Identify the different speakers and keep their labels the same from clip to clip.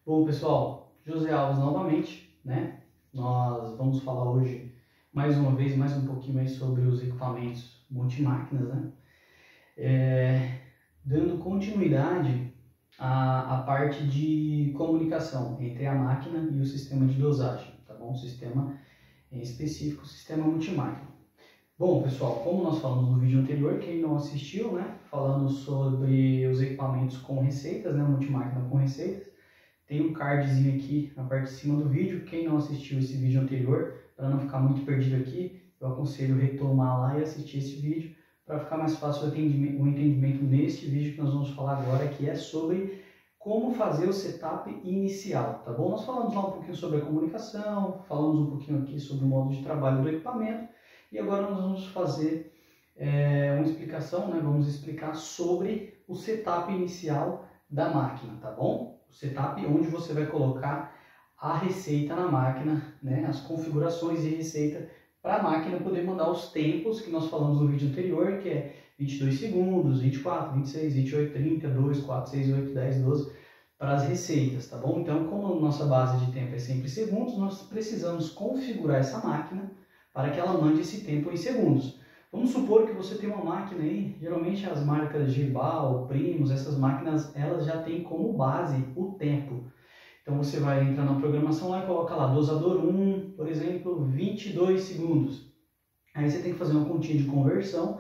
Speaker 1: Bom, pessoal, José Alves novamente, né? Nós vamos falar hoje mais uma vez, mais um pouquinho aí sobre os equipamentos multimáquinas, né? Dando continuidade à parte de comunicação entre a máquina e o sistema de dosagem, tá bom? O sistema em específico, o sistema multimáquina. Bom, pessoal, como nós falamos no vídeo anterior, quem não assistiu, né? Falando sobre os equipamentos com receitas, né? Multimáquina com receitas. Tem um cardzinho aqui na parte de cima do vídeo. Quem não assistiu esse vídeo anterior, para não ficar muito perdido aqui, eu aconselho retomar lá e assistir esse vídeo para ficar mais fácil o entendimento neste vídeo que nós vamos falar agora, que é sobre como fazer o setup inicial, tá bom? Nós falamos lá um pouquinho sobre a comunicação, falamos um pouquinho aqui sobre o modo de trabalho do equipamento e agora nós vamos fazer uma explicação, né? Vamos explicar sobre o setup inicial da máquina, tá bom? O setup onde você vai colocar a receita na máquina, né? As configurações de receita para a máquina poder mandar os tempos que nós falamos no vídeo anterior, que é 22 segundos, 24, 26, 28, 30, 2, 4, 6, 8, 10, 12, para as receitas, tá bom? Então, como a nossa base de tempo é sempre segundos, nós precisamos configurar essa máquina para que ela mande esse tempo em segundos. Vamos supor que você tem uma máquina aí, geralmente as marcas Gebal, Primus, essas máquinas, elas já têm como base o tempo. Então você vai entrar na programação lá e coloca lá, dosador 1, por exemplo, 22 segundos. Aí você tem que fazer uma continha de conversão.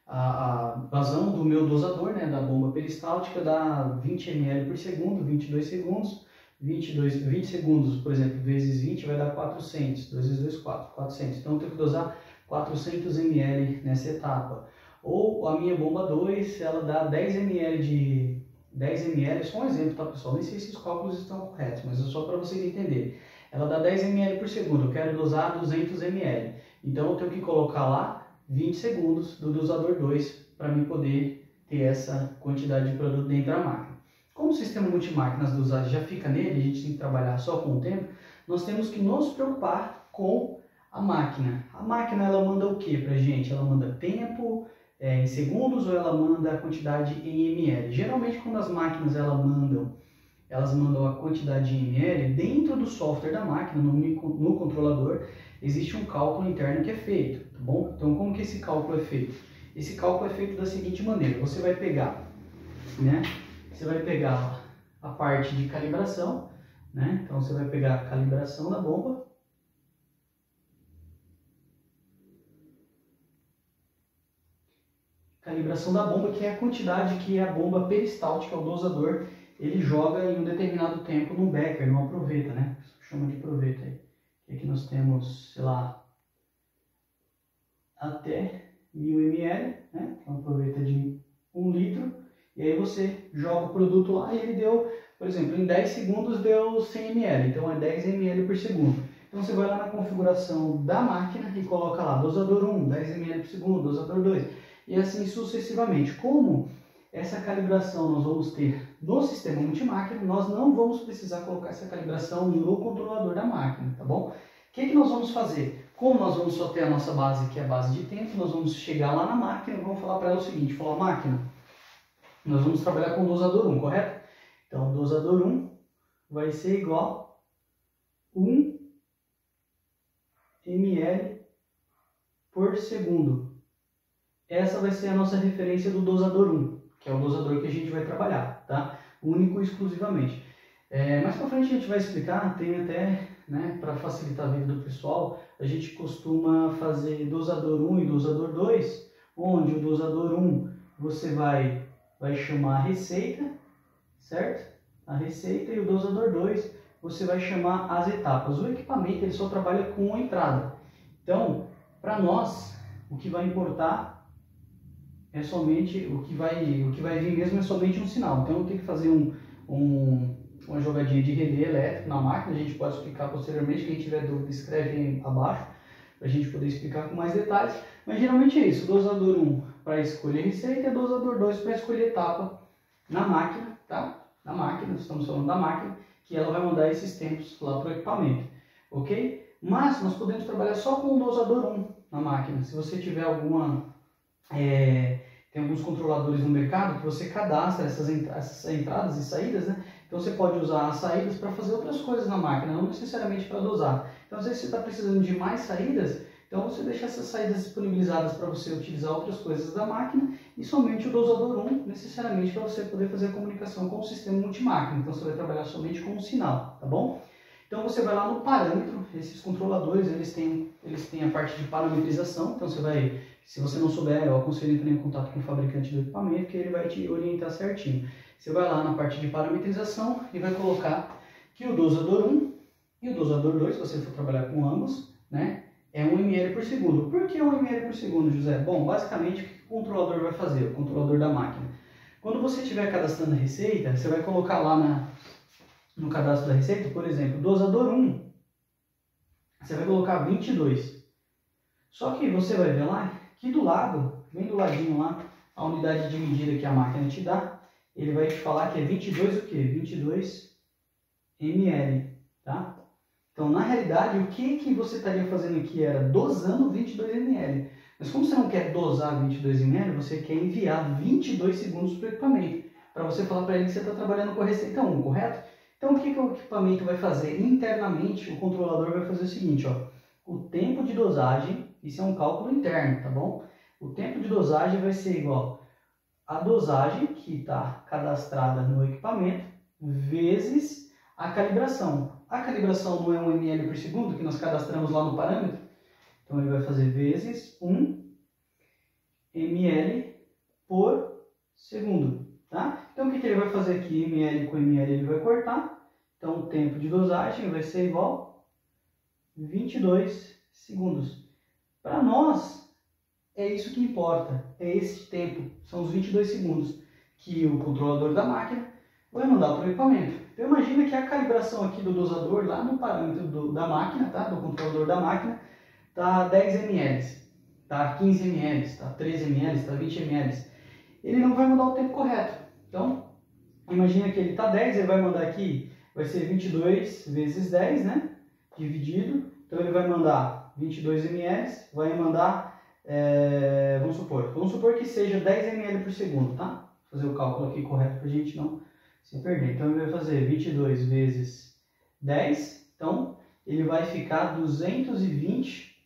Speaker 1: A vazão do meu dosador, né, da bomba peristáltica, dá 20 ml por segundo, 22 segundos. 20 segundos, por exemplo, vezes 20 vai dar 400. 2 vezes 2, 4, 400. Então eu tenho que dosar 400 ml nessa etapa. Ou a minha bomba 2, ela dá 10 ml, só um exemplo, tá, pessoal? Nem sei se os cálculos estão corretos, mas é só para vocês entenderem. Ela dá 10 ml por segundo, eu quero dosar 200 ml. Então eu tenho que colocar lá 20 segundos do dosador 2 para mim poder ter essa quantidade de produto dentro da máquina. Como o sistema multimáquinas de dosagem já fica nele, a gente tem que trabalhar só com o tempo, nós temos que nos preocupar com a máquina. A máquina, ela manda o que para a gente? Ela manda tempo em segundos ou ela manda a quantidade em ml? Geralmente, quando as máquinas elas mandam a quantidade em ml, dentro do software da máquina, no controlador, existe um cálculo interno que é feito, tá bom? Então, como que esse cálculo é feito? Esse cálculo é feito da seguinte maneira, você vai pegar, né? Você vai pegar a parte de calibração, né? Então você vai pegar a calibração da bomba. Calibração da bomba, que é a quantidade que a bomba peristáltica, o dosador, ele joga em um determinado tempo no becker, numa proveta, né? Chama de proveta aí. E aqui nós temos, sei lá, até 1000 ml, né? Uma proveta de 1 litro. E aí você joga o produto lá e ele deu, por exemplo, em 10 segundos deu 100 ml, então é 10 ml por segundo. Então você vai lá na configuração da máquina e coloca lá dosador 1, 10 ml por segundo, dosador 2, e assim sucessivamente. Como essa calibração nós vamos ter no sistema multimáquina, nós não vamos precisar colocar essa calibração no controlador da máquina, tá bom? O que nós vamos fazer? Como nós vamos só ter a nossa base, que é a base de tempo, nós vamos chegar lá na máquina e vamos falar para ela o seguinte, falar, máquina, nós vamos trabalhar com o dosador 1, correto? Então, o dosador 1 vai ser igual a 1 ml por segundo. Essa vai ser a nossa referência do dosador 1, que é o dosador que a gente vai trabalhar, tá? Único e exclusivamente. Mais pra frente a gente vai explicar, tem até, né, para facilitar a vida do pessoal, a gente costuma fazer dosador 1 e dosador 2, onde o dosador 1 você vai chamar a receita, certo? A receita, e o dosador 2 você vai chamar as etapas. O equipamento ele só trabalha com a entrada. Então, para nós, o que vai importar é somente o que vai vir mesmo é somente um sinal. Então eu tenho que fazer uma jogadinha de relé elétrico na máquina. A gente pode explicar posteriormente. Quem tiver dúvida escreve aí abaixo para a gente poder explicar com mais detalhes. Mas geralmente é isso, dosador 1 para escolher receita e dosador 2 para escolher etapa na máquina, tá? Na máquina, estamos falando da máquina, que ela vai mandar esses tempos lá para o equipamento, ok? Mas nós podemos trabalhar só com o dosador 1 na máquina. Se você tiver alguma Tem alguns controladores no mercado que você cadastra essas entradas e saídas, né? Então você pode usar as saídas para fazer outras coisas na máquina, não necessariamente para dosar. Então às vezes você está precisando de mais saídas, então você deixa essas saídas disponibilizadas para você utilizar outras coisas da máquina e somente o dosador 1 necessariamente para você poder fazer a comunicação com o sistema multimáquina. Então você vai trabalhar somente com um sinal, tá bom? Então você vai lá no parâmetro, esses controladores eles têm a parte de parametrização, então você vai, se você não souber, eu aconselho entrar em contato com o fabricante do equipamento que ele vai te orientar certinho. Você vai lá na parte de parametrização e vai colocar que o dosador 1 e o dosador 2, se você for trabalhar com ambos, né, é 1 ml por segundo. Por que 1 ml por segundo, José? Bom, basicamente o que o controlador vai fazer, o controlador da máquina? Quando você estiver cadastrando a receita, você vai colocar lá no cadastro da receita, por exemplo, dosador 1, você vai colocar 22. Só que você vai ver lá que do lado, bem do ladinho lá, a unidade de medida que a máquina te dá, ele vai te falar que é 22 o quê? 22 ml, tá? Então, na realidade, o que você estaria fazendo aqui era dosando 22 ml. Mas como você não quer dosar 22 ml, você quer enviar 22 segundos para o equipamento, para você falar para ele que você está trabalhando com a receita 1, correto? Então, o que o equipamento vai fazer? Internamente, o controlador vai fazer o seguinte, ó, o tempo de dosagem, isso é um cálculo interno, tá bom? O tempo de dosagem vai ser igual a dosagem que está cadastrada no equipamento vezes a calibração. A calibração não é 1 ml por segundo que nós cadastramos lá no parâmetro? Então ele vai fazer vezes 1 ml por segundo, tá? Então o que ele vai fazer aqui? ml com ml ele vai cortar. Então o tempo de dosagem vai ser igual a 22 segundos. Para nós, é isso que importa, é esse tempo, são os 22 segundos que o controlador da máquina vai mandar para o equipamento. Então imagina que a calibração aqui do dosador, lá no parâmetro da máquina, tá? Do controlador da máquina, está 10 ml, está 15 ml, está 13 ml, está 20 ml. Ele não vai mandar o tempo correto. Então, imagina que ele está 10, ele vai mandar aqui, vai ser 22 vezes 10, né? Dividido. Então ele vai mandar 22 ml, vai mandar, vamos supor que seja 10 ml por segundo, tá? Vou fazer o cálculo aqui correto para a gente não se perder. Então ele vai fazer 22 vezes 10, então ele vai ficar 220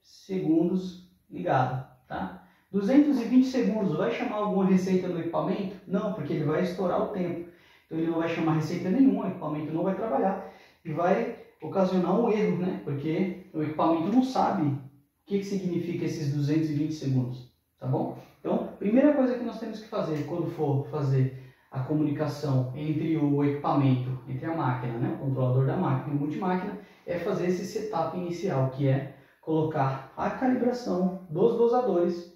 Speaker 1: segundos ligado, tá? 220 segundos, vai chamar alguma receita no equipamento? Não, porque ele vai estourar o tempo. Então ele não vai chamar receita nenhuma, o equipamento não vai trabalhar e vai ocasionar um erro, né? Porque o equipamento não sabe o que significa esses 220 segundos, tá bom? Então, primeira coisa que nós temos que fazer quando for fazer a comunicação entre o equipamento, entre a máquina, né? O controlador da máquina e o multimáquina, é fazer esse setup inicial, que é colocar a calibração dos dosadores,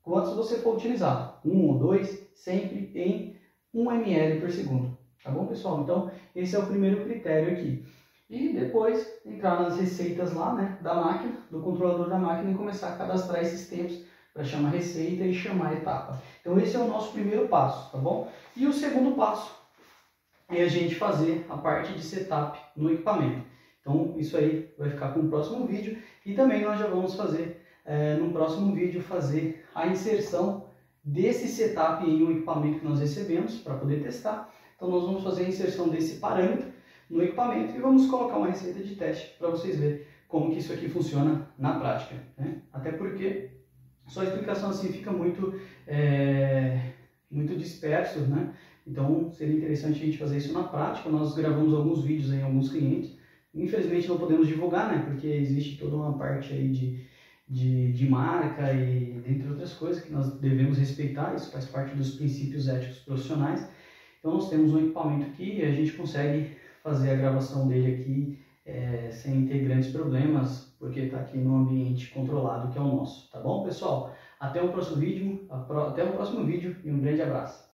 Speaker 1: quantos você for utilizar, 1 ou 2, sempre em 1 ml por segundo, tá bom, pessoal? Então, esse é o primeiro critério aqui. E depois entrar nas receitas lá, né, da máquina, do controlador da máquina e começar a cadastrar esses tempos para chamar receita e chamar etapa. Então esse é o nosso primeiro passo, tá bom? E o segundo passo é a gente fazer a parte de setup no equipamento. Então isso aí vai ficar com o próximo vídeo e também nós já vamos fazer, no próximo vídeo, fazer a inserção desse setup em um equipamento que nós recebemos para poder testar. Então nós vamos fazer a inserção desse parâmetro no equipamento e vamos colocar uma receita de teste para vocês verem como que isso aqui funciona na prática, né? Até porque só a explicação assim fica muito disperso, né? Então seria interessante a gente fazer isso na prática. Nós gravamos alguns vídeos em alguns clientes, infelizmente não podemos divulgar, né? Porque existe toda uma parte aí de marca e dentre outras coisas que nós devemos respeitar, isso faz parte dos princípios éticos profissionais. Então nós temos um equipamento aqui e a gente consegue fazer a gravação dele aqui sem ter grandes problemas, porque está aqui no ambiente controlado que é o nosso, tá bom, pessoal? Até o próximo vídeo e um grande abraço.